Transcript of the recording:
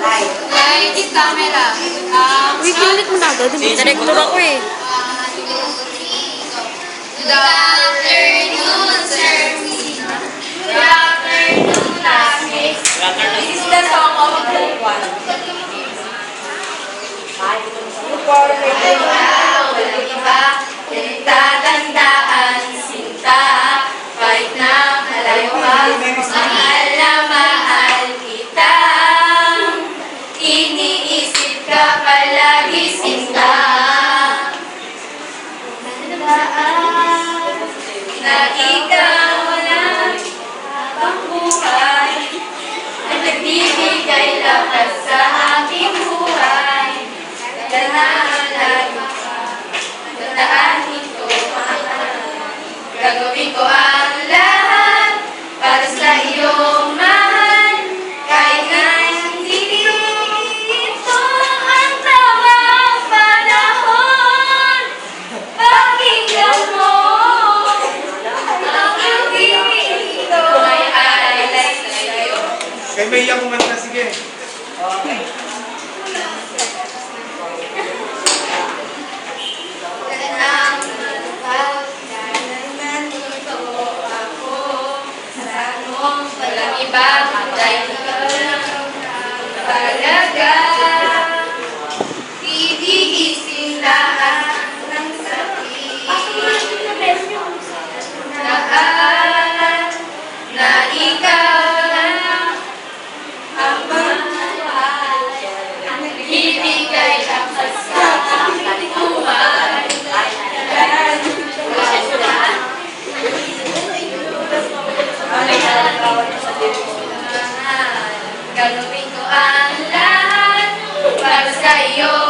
Light, camera. Uy, kinulit mo na agad. Director ako eh. Good afternoon, sir. Good afternoon, classmates. This is the song of Group 1. Walang iba, nagtatandaan sinta. Kahit na malayo ka, mahal na mahal kita. Iniisip ka palagi sinta. Tandaan na ikaw lang habang buhay ay nagbibigay lakas sa aking buhay. Tandaan lagi ka, tandaan ito, gagawin ko ang lahat para sa iyong mahal. Kahit na hindi ito ang tamang panahon, pakinggan mo ang aking ito ay alay sa iyo. Kay May yung kumanta, sige. Ang malupag, nandito ako sa anong walang iba, dahil ikaw lang talaga. Titiisin lahat ng sakit. Lahat na ikaw lang ang mahal. Ibigay lakas sa aking buhay. Gagawin ko ang lahat para sa iyo.